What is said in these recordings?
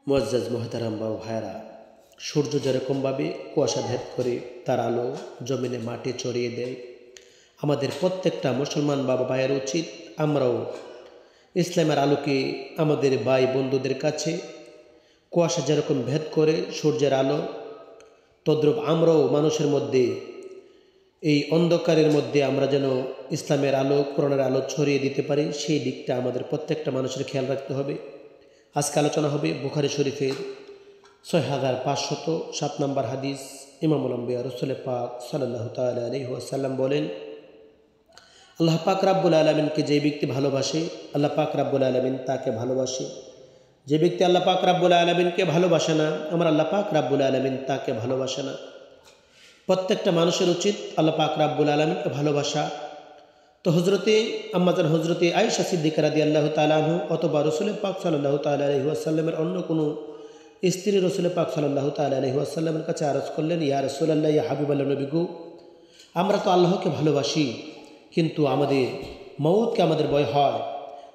মুআজ্জাজ মোহতারাম বাবা ভাইরা, সূর্য যেরকমভাবে কুয়াশা ভেদ করে তার আলো জমিনে মাটি ছড়িয়ে দেয়, আমাদের প্রত্যেকটা মুসলমান বাবা ভাইয়ের উচিত আমরাও ইসলামের আলোকে আমাদের ভাই বন্ধুদের কাছে কুয়াশা যেরকম ভেদ করে সূর্যের আলো, তদ্রূপ আমরাও মানুষের মধ্যে এই অন্ধকারের মধ্যে আমরা যেন ইসলামের আলো, কোরআনের আলো ছড়িয়ে দিতে পারি, সেই দিকটা আমাদের প্রত্যেকটা মানুষের খেয়াল রাখতে হবে। আজকে আলোচনা হবে বুখারী শরীফের 6507 নম্বর হাদিস। ইমামুল আম্বিয়া রাসূল পাক সাল্লাল্লাহু তাআলা আলাইহি ওয়াসাল্লাম বলেন, আল্লাহ পাক রাব্বুল আলামিনকে যে ব্যক্তি ভালোবাসে, আল্লাহ পাক রাব্বুল আলামিন তাকে ভালোবাসে। যে ব্যক্তি আল্লাহ পাক রাব্বুল আলামিনকে ভালোবাসে না, আমার আল্লাহ পাক রাব্বুল আলামিন তাকে ভালোবাসে না। প্রত্যেকটা মানুষের উচিত আল্লাহ পাক রাব্বুল আলামিনকে ভালোবাসা। তো আম্মাজান হযরতে আয়েশা সিদ্দিকা রাদিয়াল্লাহু তাআলা আনহু অথবা রাসূল পাক সাল্লাল্লাহু তাআলা আলাইহি ওয়াসাল্লামের অন্য কোনো স্ত্রী রাসূল পাক সাল্লাল্লাহু তাআলা আলাইহি ওয়াসাল্লামের কাছে আরজ করলেন, ইয়া রাসূলুল্লাহ, ইয়া হাবিবাল্লাহ নবী গো, আমরা তো আল্লাহকে ভালোবাসি, কিন্তু আমাদের মউতকে আমাদের ভয় হয়।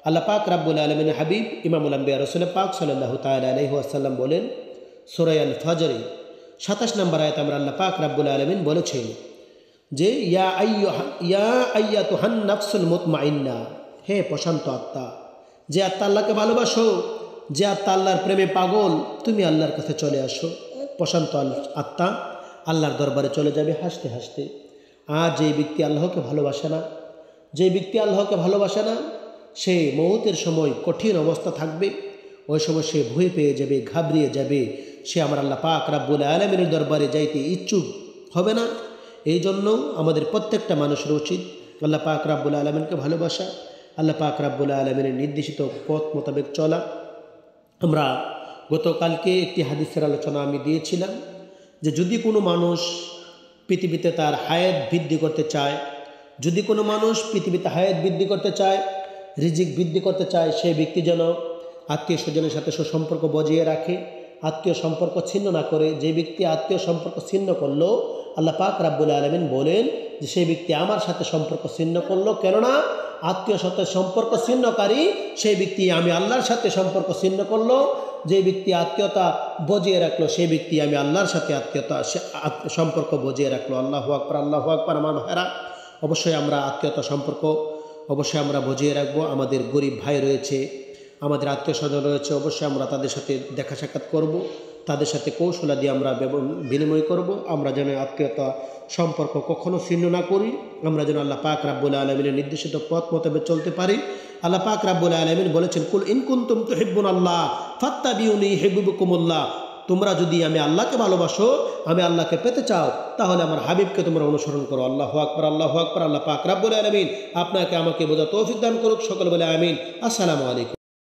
আল্লাহ পাক রাব্বুল আলামিনের হাবিব ইমামুল আম্বিয়া রাসূল পাক সাল্লাল্লাহু তাআলা আলাইহি ওয়াসাল্লাম বলেন, সূরা আল ফজরে 27 নম্বর আয়াতে আমরা আল্লাহ পাক রাব্বুল আলামিন বলেছেন যে ইয়া আইয়াতুহান নাফসুল মুতমাইন্না, হে প্রশান্ত আত্মা, যে আত্মা আল্লাহকে ভালোবাসো, যে আত্মা আল্লাহর প্রেমে পাগল, তুমি আল্লাহর কাছে চলে আসো। প্রশান্ত আত্মা আল্লাহর দরবারে চলে যাবে হাসতে হাসতে। আর যে ব্যক্তি আল্লাহকে ভালোবাসে না, যে ব্যক্তি আল্লাহকে ভালোবাসে না, সে মউতের সময় কঠিন অবস্থা থাকবে। ওই সময় সে ভয় পেয়ে যাবে, ঘাবড়িয়ে যাবে, সে আমার আল্লাহ পাক রাব্বুল আলামিনের দরবারে যাইতে ইচ্ছুক হবে না। এই জন্য আমাদের প্রত্যেকটা মানুষের উচিত আল্লাহ পাক রাব্বুল আলামিনকে ভালোবাসা, আল্লাহ পাক রাব্বুল আলামিনের নির্দেশিত পথ মোতাবেক চলা। আমরা গতকালকে একটি হাদিসের আলোচনা আমি দিয়েছিলাম যে যদি কোনো মানুষ পৃথিবীতে তার হায়াত বৃদ্ধি করতে চায়, যদি কোনো মানুষ পৃথিবীতে হায়াত বৃদ্ধি করতে চায়, রিজিক বৃদ্ধি করতে চায়, সেই ব্যক্তি যেন আত্মীয় স্বজনের সাথে সুসম্পর্ক বজিয়ে রাখে, আত্মীয় সম্পর্ক ছিন্ন না করে। যে ব্যক্তি আত্মীয় সম্পর্ক ছিন্ন করলো, আল্লাহ পাক রাব্বুল আলামিন বলেন যে সেই ব্যক্তি আমার সাথে সম্পর্ক ছিন্ন করলো, কেননা আত্মীয় সাথে সম্পর্ক ছিন্নকারী সেই ব্যক্তি আমি আল্লাহর সাথে সম্পর্ক ছিন্ন করলো। যে ব্যক্তি আত্মীয়তা বজিয়ে রাখলো, সেই ব্যক্তি আমি আল্লাহর সাথে সম্পর্ক বজিয়ে রাখলো। আল্লাহু আকবার, আল্লাহু আকবার। আমার ভাইরা, অবশ্যই আমরা আত্মীয়তা সম্পর্ক অবশ্যই আমরা বজিয়ে রাখবো। আমাদের গরিব ভাই রয়েছে, আমাদের আত্মীয় স্বজন রয়েছে, অবশ্যই আমরা তাদের সাথে দেখা সাক্ষাৎ করব, তাদের সাথে কৌশলাদি আমরা বিনিময় করব। আমরা যেন আত্মীয়তা সম্পর্ক কখনো ছিন্ন না করি, আমরা যেন আল্লাহ পাক রাব্বুল আলামিনের নির্দেশিত পথ মোতাবেক চলতে পারি। আল্লাহ পাক রাব্বুল আলামিন বলেছেন, কুল ইন কুনতুম তুহিব্বুনাল্লাহ ফাত্তাবিউনি ইউহিব্বুকুমুল্লাহ, তোমরা যদি আমি আল্লাহকে ভালোবাসো, আমি আল্লাহকে পেতে চাও, তাহলে আমার হাবিবকে তোমরা অনুসরণ করো। আল্লাহু আকবার, আল্লাহু আকবার। আল্লাহ পাক রাব্বুল আলামিন আপনাকে আমাকে বোঝা তৌফিক দান করুক। সকলে বলে আমিন। আসসালামু আলাইকুম।